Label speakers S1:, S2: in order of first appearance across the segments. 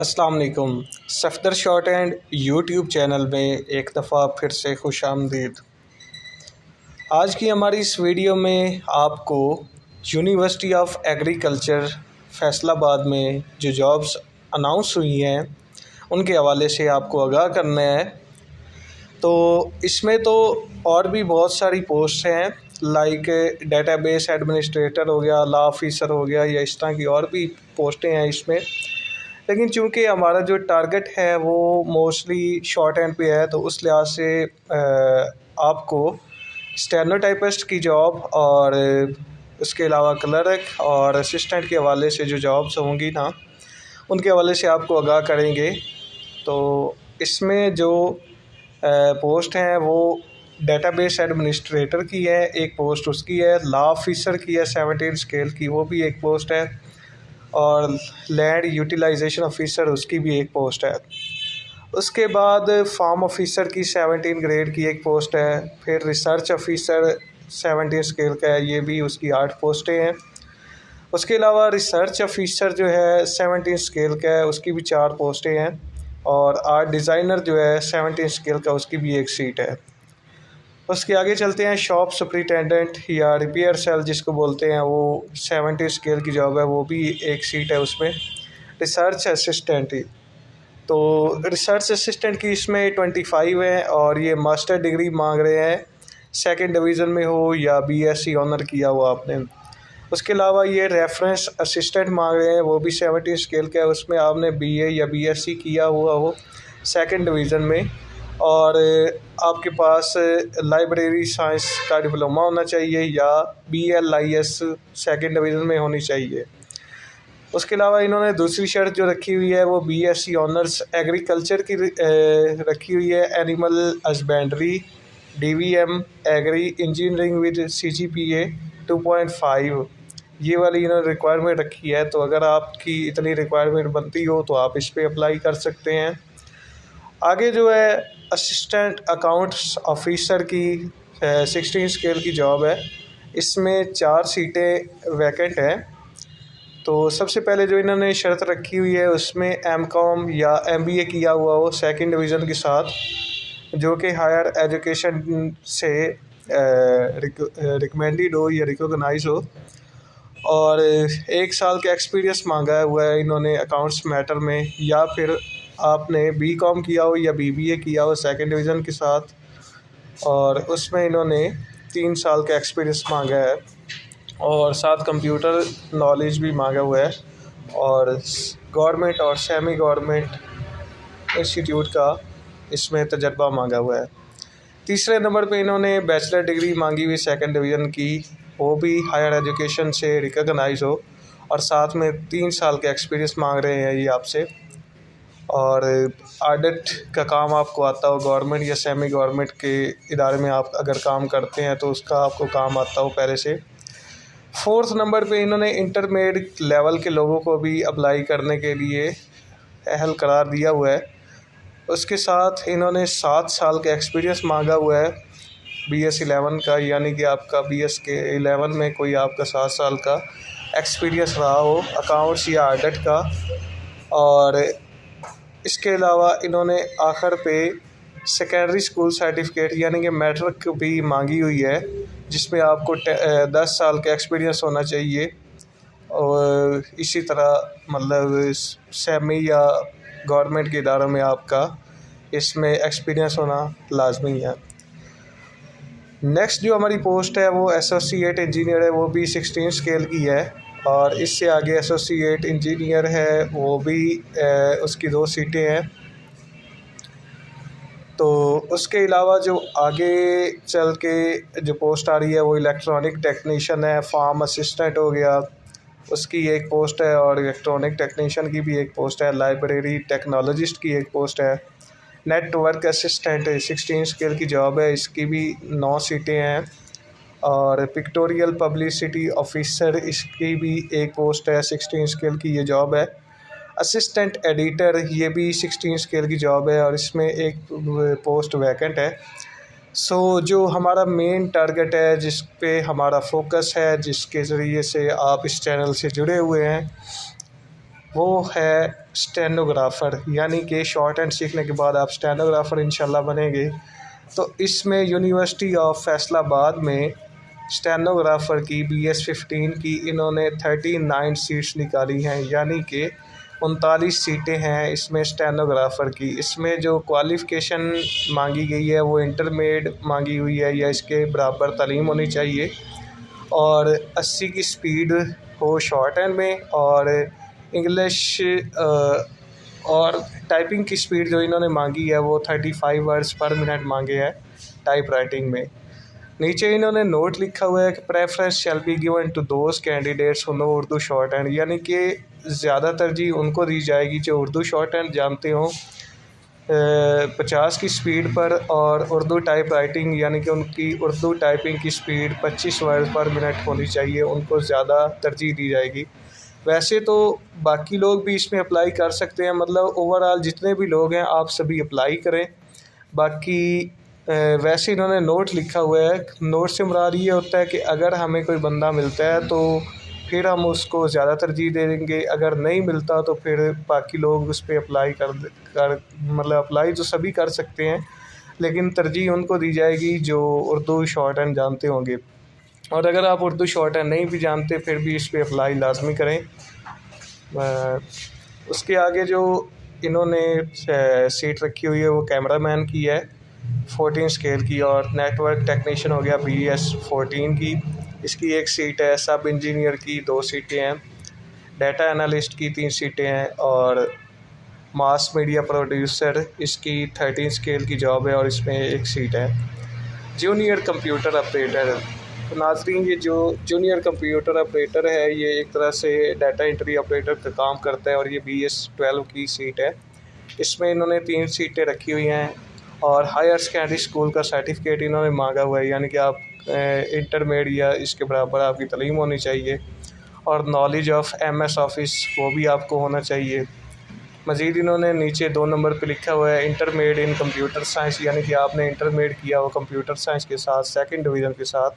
S1: अस्सलाम वालेकुम। Safdar short and YouTube channel में एक दफ़ा फिर से खुशामदीद। आज की हमारी इस वीडियो में आपको यूनिवर्सिटी ऑफ एग्रीकल्चर फैसलाबाद में जो जॉब्स अनाउंस हुई हैं उनके हवाले से आपको आगाह करना है। तो इसमें तो और भी बहुत सारी पोस्ट हैं, लाइक डेटाबेस एडमिनिस्ट्रेटर हो गया, लॉ ऑफिसर हो गया, या इस तरह की और भी पोस्टें हैं इसमें। लेकिन चूँकि हमारा जो टारगेट है वो मोस्टली शॉर्ट हैंड पे है, तो उस लिहाज से आपको स्टेनोटाइपिस्ट की जॉब और उसके अलावा क्लर्क और असिस्टेंट के हवाले से जो जॉब्स होंगी ना, उनके हवाले से आपको आगाह करेंगे। तो इसमें जो पोस्ट हैं वो डेटाबेस एडमिनिस्ट्रेटर की है, एक पोस्ट उसकी है, लॉ ऑफिसर की है 17 स्केल की, वो भी एक पोस्ट है, और लैंड यूटिलाइजेशन ऑफिसर उसकी भी एक पोस्ट है। उसके बाद फार्म ऑफिसर की 17 ग्रेड की एक पोस्ट है। फिर रिसर्च ऑफिसर 17 स्केल का है, ये भी उसकी 8 पोस्टें हैं। उसके अलावा रिसर्च ऑफिसर जो है 17 स्केल का है, उसकी भी 4 पोस्टें हैं। और आर्ट डिज़ाइनर जो है 17 स्केल का, उसकी भी एक सीट है। उसके आगे चलते हैं, शॉप सुपरिटेंडेंट या रिपेयर सेल जिसको बोलते हैं, वो 70 स्केल की जॉब है, वो भी एक सीट है उसमें। रिसर्च असिस्टेंट ही, तो रिसर्च असिस्टेंट की इसमें 25 है, और ये मास्टर डिग्री मांग रहे हैं, सेकंड डिवीज़न में हो या बीएससी ऑनर किया हुआ आपने। उसके अलावा ये रेफरेंस असिस्टेंट मांग रहे हैं, वो भी 70 स्केल का है, उसमें आपने बीए या बीएससी किया हुआ हो सेकंड डिवीज़न में, और आपके पास लाइब्रेरी साइंस का डिप्लोमा होना चाहिए या BLIS सेकंड डिवीज़न में होनी चाहिए। उसके अलावा इन्होंने दूसरी शर्त जो रखी हुई है वो BSc ऑनर्स एग्रीकल्चर की रखी हुई है, animal husbandry, DVM agri engineering with CGPA 2.5, ये वाली इन्होंने रिक्वायरमेंट रखी है। तो अगर आपकी इतनी रिक्वायरमेंट बनती हो तो आप इस पर अप्लाई कर सकते हैं। आगे जो है असिस्टेंट अकाउंट्स ऑफिसर की 16 स्केल की जॉब है, इसमें 4 सीटें वैकेंट हैं। तो सबसे पहले जो इन्होंने शर्त रखी हुई है उसमें MCOM या MBA किया हुआ हो सेकंड डिवीज़न के साथ, जो कि हायर एजुकेशन से रिकमेंडेड हो या रिकॉग्नाइज हो, और 1 साल का एक्सपीरियंस मांगा हुआ है इन्होंने अकाउंट्स मैटर में, या फिर आपने BCom किया हो या BBA किया हो सेकंड डिवीज़न के साथ, और उसमें इन्होंने 3 साल का एक्सपीरियंस मांगा है, और साथ कंप्यूटर नॉलेज भी मांगा हुआ है, और गवर्नमेंट और सेमी गवर्नमेंट इंस्टीट्यूट का इसमें तजर्बा मांगा हुआ है। तीसरे नंबर पे इन्होंने बैचलर डिग्री मांगी हुई सेकंड डिवीज़न की, वो भी हायर एजुकेशन से रिकॉग्नाइज हो, और साथ में 3 साल का एक्सपीरियंस मांग रहे हैं ये आपसे, और ऑडिट का काम आपको आता हो, गवर्नमेंट या सेमी गवर्नमेंट के इदारे में आप अगर काम करते हैं तो उसका आपको काम आता हो पहले से। फोर्थ नंबर पे इन्होंने इंटरमीडिएट लेवल के लोगों को भी अप्लाई करने के लिए अहल करार दिया हुआ है। उसके साथ इन्होंने 7 साल का एक्सपीरियंस मांगा हुआ है BS 11 का, यानी कि आपका BS के 11 में कोई आपका 7 साल का एक्सपीरियंस रहा हो अकाउंट्स या ऑडिट का। और इसके अलावा इन्होंने आखिर पे सेकेंडरी स्कूल सर्टिफिकेट यानी कि मैट्रिक भी मांगी हुई है, जिसमें आपको 10 साल का एक्सपीरियंस होना चाहिए, और इसी तरह मतलब सेमी या गवर्नमेंट के इदारों में आपका इसमें एक्सपीरियंस होना लाजमी है। नेक्स्ट जो हमारी पोस्ट है वो एसोसिएट इंजीनियर है, वो भी 16 स्केल की है, और इससे आगे एसोसिएट इंजीनियर है, वो भी उसकी 2 सीटें हैं। तो उसके अलावा जो आगे चल के जो पोस्ट आ रही है वो इलेक्ट्रॉनिक टेक्नीशियन है, फार्म असिस्टेंट हो गया, उसकी एक पोस्ट है, और इलेक्ट्रॉनिक टेक्नीशियन की भी एक पोस्ट है, लाइब्रेरी टेक्नोलॉजिस्ट की एक पोस्ट है, नेटवर्क असिस्टेंट 16 स्केल की जॉब है, इसकी भी 9 सीटें हैं, और पिक्टोरियल पब्लिसिटी ऑफिसर इसकी भी एक पोस्ट है, 16 स्केल की ये जॉब है। असिस्टेंट एडिटर ये भी 16 स्केल की जॉब है, और इसमें एक पोस्ट वैकेंट है। जो हमारा मेन टारगेट है, जिस पे हमारा फोकस है, जिसके ज़रिए से आप इस चैनल से जुड़े हुए हैं, वो है स्टेनोग्राफ़र, यानी कि शॉर्ट हैंड सीखने के बाद आप स्टेनोग्राफ़र इंशाल्लाह बनेंगे। तो इसमें यूनिवर्सिटी ऑफ फैसलाबाद में स्टेनोग्राफ़र की BS15 की इन्होंने 39 सीट्स निकाली हैं, यानी कि 39 सीटें हैं इसमें स्टेनोग्राफ़र की। इसमें जो क्वालिफ़िकेशन मांगी गई है वो इंटरमीडिएट मांगी हुई है या इसके बराबर तालीम होनी चाहिए, और 80 की स्पीड हो शॉर्ट हैंड में, और इंग्लिश और टाइपिंग की स्पीड जो इन्होंने मांगी है वो 35 वर्ड्स पर मिनट मांगे हैं टाइप राइटिंग में। नीचे इन्होंने नोट लिखा हुआ है कि preference shall be given to those candidates who know Urdu shorthand, यानी कि ज़्यादा तरजीह उनको दी जाएगी जो उर्दू शॉर्ट हैंड जानते हों 50 की स्पीड पर, और उर्दू टाइप राइटिंग यानी कि उनकी उर्दू टाइपिंग की स्पीड 25 वर्ड पर मिनट होनी चाहिए, उनको ज़्यादा तरजीह दी जाएगी। वैसे तो बाकी लोग भी इसमें अप्लाई कर सकते हैं, मतलब ओवरऑल जितने भी लोग हैं आप सभी अप्लाई करें। बाकी वैसे इन्होंने नोट लिखा हुआ है, नोट से मुराद ये होता है कि अगर हमें कोई बंदा मिलता है तो फिर हम उसको ज़्यादा तरजीह दे देंगे, अगर नहीं मिलता तो फिर बाकी लोग उस पर अप्लाई कर मतलब अप्लाई तो सभी कर सकते हैं, लेकिन तरजीह उनको दी जाएगी जो उर्दू शॉर्ट हैंड जानते होंगे। और अगर आप उर्दू शॉर्ट हैंड नहीं भी जानते फिर भी इस पर अप्लाई लाजमी करें। उसके आगे जो इन्होंने सीट रखी हुई है वो कैमरामैन की है 14 स्केल की, और नेटवर्क टेक्नीशियन हो गया BS14 की, इसकी एक सीट है। सब इंजीनियर की 2 सीटें हैं, डाटा एनालिस्ट की 3 सीटें हैं, और मास मीडिया प्रोड्यूसर इसकी 13 स्केल की जॉब है और इसमें 1 सीट है। जूनियर कंप्यूटर ऑपरेटर, तो नाज़रीन ये जो जूनियर कंप्यूटर ऑपरेटर है ये एक तरह से डाटा एंट्री ऑपरेटर का काम करता है, और ये BS12 की सीट है। इसमें इन्होंने 3 सीटें रखी हुई हैं, और हायर सेकेंडरी स्कूल का सर्टिफिकेट इन्होंने मांगा हुआ है, यानी कि आप इंटरमीडिएट या इसके बराबर आपकी तालीम होनी चाहिए, और नॉलेज ऑफ MS ऑफिस वो भी आपको होना चाहिए। मज़ीद इन्होंने नीचे 2 नंबर पे लिखा हुआ है इंटरमीडिएट इन कंप्यूटर साइंस, यानी कि आपने इंटरमीडिएट किया हो कंप्यूटर साइंस के साथ 2nd डिवीज़न के साथ,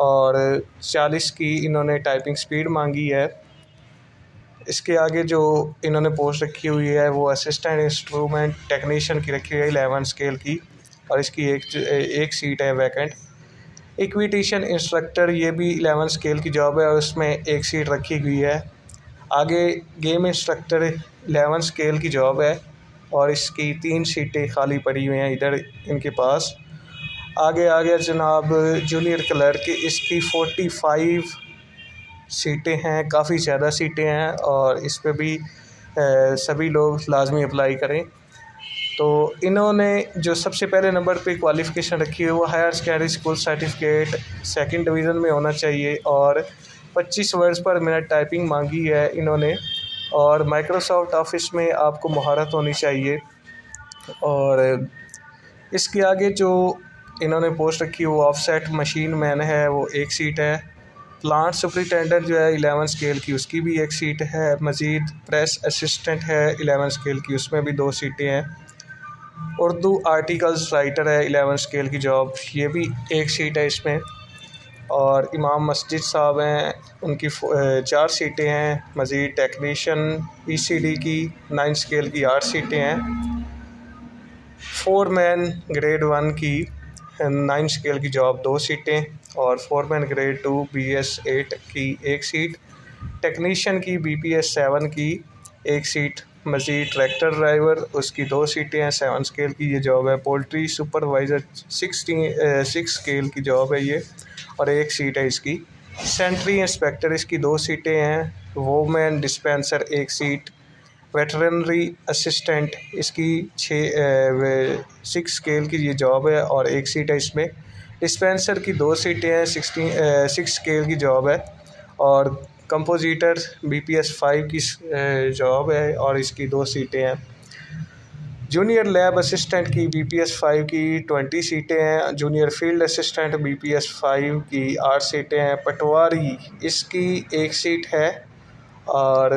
S1: और 40 की इन्होंने टाइपिंग स्पीड मांगी है। इसके आगे जो इन्होंने पोस्ट रखी हुई है वो असिस्टेंट इंस्ट्रूमेंट टेक्नीशियन की रखी हुई है 11 स्केल की, और इसकी एक सीट है वैकेंट। इक्विटेशन इंस्ट्रक्टर ये भी 11 स्केल की जॉब है और उसमें 1 सीट रखी हुई है। आगे गेम इंस्ट्रक्टर 11 स्केल की जॉब है और इसकी 3 सीटें खाली पड़ी हुई हैं इधर इनके पास। आगे जनाब जूनियर क्लर्क, इसकी 45 सीटें हैं, काफ़ी ज़्यादा सीटें हैं, और इस पर भी सभी लोग लाजमी अप्लाई करें। तो इन्होंने जो सबसे पहले नंबर पे क्वालिफ़िकेशन रखी है वो higher secondary school certificate 2nd division में होना चाहिए, और 25 वर्ड्स पर मिनट टाइपिंग मांगी है इन्होंने, और माइक्रोसॉफ्ट ऑफिस में आपको महारत होनी चाहिए। और इसके आगे जो इन्होंने पोस्ट रखी है वो ऑफसेट मशीन मैन है, वो 1 सीट है। प्लांट सुपरिटेंडेंट जो है 11 स्केल की, उसकी भी 1 सीट है। मज़ीद प्रेस असिस्टेंट है 11 स्केल की, उसमें भी 2 सीटें हैं। उर्दू आर्टिकल्स राइटर है 11 स्केल की जॉब, ये भी 1 सीट है इसमें। और इमाम मस्जिद साहब हैं, उनकी 4 सीटें हैं। मज़ीद टेक्नीशियन PCD की 9 स्केल की 8 सीटें हैं। फोरमैन ग्रेड 1 की 9 स्केल की जॉब 2 सीटें, और फोरमैन ग्रेड 2 BS8 की 1 सीट। टेक्नीशियन की BPS 7 की 1 सीट। मज़ीद ट्रैक्टर ड्राइवर उसकी 2 सीटें हैं, 7 स्केल की ये जॉब है। पोल्ट्री सुपरवाइज़र 6 स्केल की जॉब है ये, और 1 सीट है इसकी। सेंट्री इंस्पेक्टर इसकी 2 सीटें हैं। Woman dispenser 1 seat. Veterinary assistant इसकी 6 स्केल की ये जॉब है और 1 सीट है इसमें। डिस्पेंसर की 2 सीटें हैं, 6 स्केल की जॉब है। और कंपोजिटर BPS 5 की जॉब है और इसकी 2 सीटें हैं। जूनियर लैब असिस्टेंट की BPS 5 की 20 सीटें हैं। जूनियर फील्ड असिस्टेंट BPS 5 की 8 सीटें हैं। पटवारी इसकी 1 सीट है। और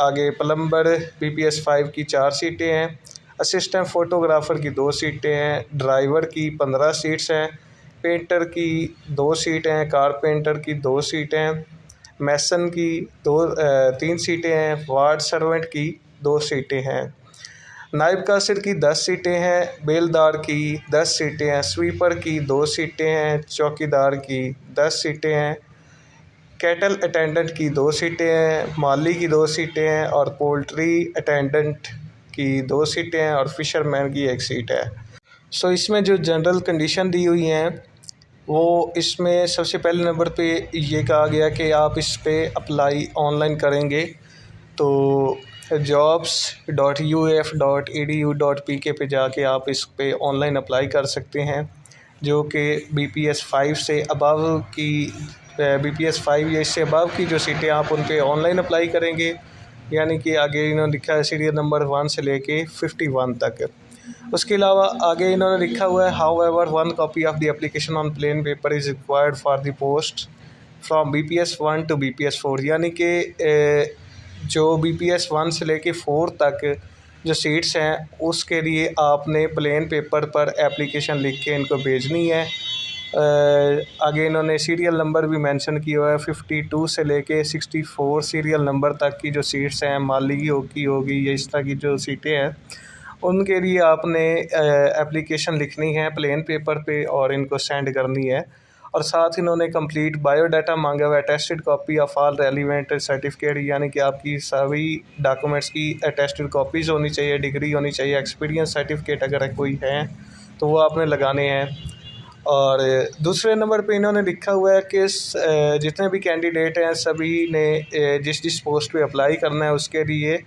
S1: आगे प्लम्बर BPS 5 की 4 सीटें हैं। असिस्टेंट फ़ोटोग्राफ़र की 2 सीटें हैं। ड्राइवर की 15 सीट्स हैं। पेंटर की 2 सीटें हैं। कारपेंटर की 2 सीटें हैं। मैसन की 3 सीटें हैं, वार्ड सर्वेंट की 2 सीटें हैं, नायब कासिर की 10 सीटें हैं, बेलदार की 10 सीटें हैं, स्वीपर की 2 सीटें हैं, चौकीदार की 10 सीटें हैं, कैटल अटेंडेंट की 2 सीटें हैं, माली की 2 सीटें हैं और पोल्ट्री अटेंडेंट की 2 सीटें हैं और फिशरमैन की 1 सीट है। सो इसमें जो जनरल कंडीशन दी हुई हैं वो इसमें सबसे पहले नंबर पे ये कहा गया कि आप इस पे अप्लाई ऑनलाइन करेंगे तो jobs.uf.edu.pk पे जाके आप इस पे ऑनलाइन अप्लाई कर सकते हैं, जो कि BPS 5 से अबव की BPS 5 या इससे अबव की जो सीटें आप उन पे ऑनलाइन अप्लाई करेंगे, यानी कि आगे इन्होंने लिखा है सीरियल नंबर 1 से लेके 51 तक। उसके अलावा आगे इन्होंने लिखा हुआ है however 1 copy of the application on plain paper is required for the post from BPS 1 to BPS 4, यानी कि जो BPS 1 से लेके 4 तक जो सीट्स हैं उसके लिए आपने प्लेन पेपर पर एप्लीकेशन लिख के इनको भेजनी है। आगे इन्होंने सीरियल नंबर भी मेंशन किया हुआ है, 52 से लेके 64 सीरियल नंबर तक की जो सीट्स हैं, माली की होगी या इस तरह की जो सीटें हैं उनके लिए आपने एप्लीकेशन लिखनी है प्लेन पेपर पे और इनको सेंड करनी है। और साथ इन्होंने कंप्लीट बायोडाटा मांगा हुआ है, attested copy of all relevant certificate, यानी कि आपकी सभी डॉक्यूमेंट्स की अटेस्टेड कॉपीज़ होनी चाहिए, डिग्री होनी चाहिए, एक्सपीरियंस सर्टिफिकेट अगर कोई है तो वो आपने लगाने हैं। और दूसरे नंबर पे इन्होंने लिखा हुआ है कि जितने भी कैंडिडेट हैं सभी ने जिस पोस्ट पे अप्लाई करना है उसके लिए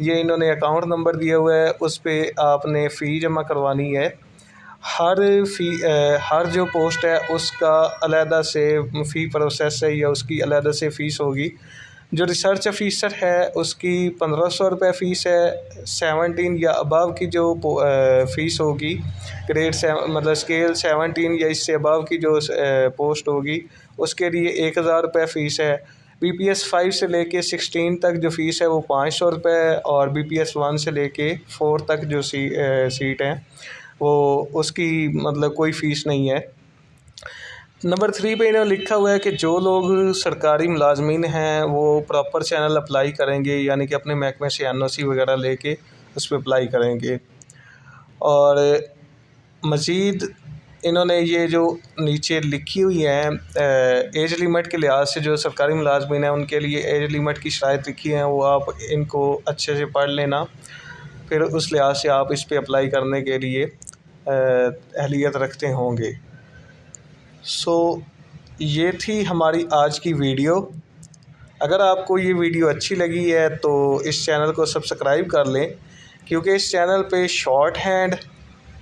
S1: ये इन्होंने अकाउंट नंबर दिया हुआ है, उस पर आपने फ़ी जमा करवानी है। हर जो पोस्ट है उसका अलहदा से फ़ी प्रोसेस है या उसकी अलहदा से फ़ीस होगी। जो रिसर्च ऑफिसर है उसकी 1500 रुपये फ़ीस है। 17 या अबव की जो फ़ीस होगी ग्रेड 7 मतलब स्केल 17 या इससे अबव की जो पोस्ट होगी उसके लिए 1000 रुपये फ़ीस है। BPS 5 से लेके 16 तक जो फ़ीस है वो 500 रुपये और BPS 1 से लेके 4 तक जो सीट हैं वो उसकी मतलब कोई फ़ीस नहीं है। नंबर 3 पे इन्होंने लिखा हुआ है कि जो लोग सरकारी मुलाजमीन हैं वो प्रॉपर चैनल अप्लाई करेंगे, यानी कि अपने महकमे से NOC वगैरह लेके उस पर अप्लाई करेंगे। और मज़ीद इन्होंने ये जो नीचे लिखी हुई है एज लिमिट के लिहाज से जो सरकारी मुलाजमीन हैं उनके लिए एज लिमिट की शराइत लिखी हैं, वो आप इनको अच्छे से पढ़ लेना, फिर उस लिहाज से आप इस पर अप्लाई करने के लिए अहलियत रखते होंगे। सो ये थी हमारी आज की वीडियो। अगर आपको ये वीडियो अच्छी लगी है तो इस चैनल को सब्सक्राइब कर लें, क्योंकि इस चैनल पे शॉर्ट हैंड,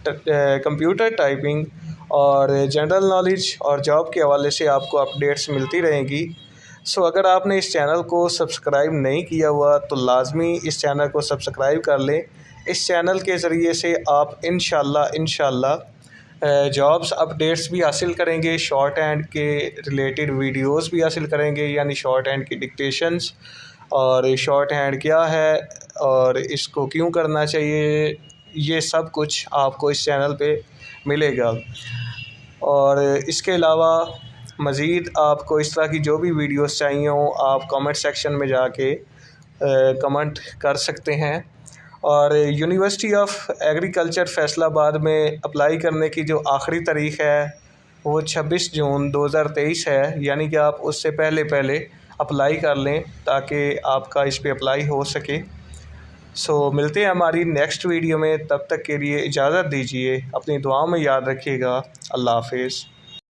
S1: कंप्यूटर टाइपिंग और जनरल नॉलेज और जॉब के हवाले से आपको अपडेट्स मिलती रहेंगी। सो अगर आपने इस चैनल को सब्सक्राइब नहीं किया हुआ तो लाजमी इस चैनल को सब्सक्राइब कर लें। इस चैनल के ज़रिए से आप इंशाल्लाह जॉब्स अपडेट्स भी हासिल करेंगे, शॉर्ट हैंड के रिलेटेड वीडियोस भी हासिल करेंगे, यानी शॉर्ट हैंड की डिक्टेशंस और शॉर्ट हैंड क्या है और इसको क्यों करना चाहिए, ये सब कुछ आपको इस चैनल पे मिलेगा। और इसके अलावा मज़ीद आपको इस तरह की जो भी वीडियोस चाहिए हों आप कमेंट सेक्शन में जाके कमेंट कर सकते हैं। और यूनिवर्सिटी ऑफ एग्रीकल्चर फैसलाबाद में अप्लाई करने की जो आखिरी तारीख़ है वो 26 जून 2023 है, यानी कि आप उससे पहले अप्लाई कर लें ताकि आपका इस पे अप्लाई हो सके। सो मिलते हैं हमारी नेक्स्ट वीडियो में, तब तक के लिए इजाज़त दीजिए, अपनी दुआओं में याद रखिएगा। अल्लाह हाफिज़।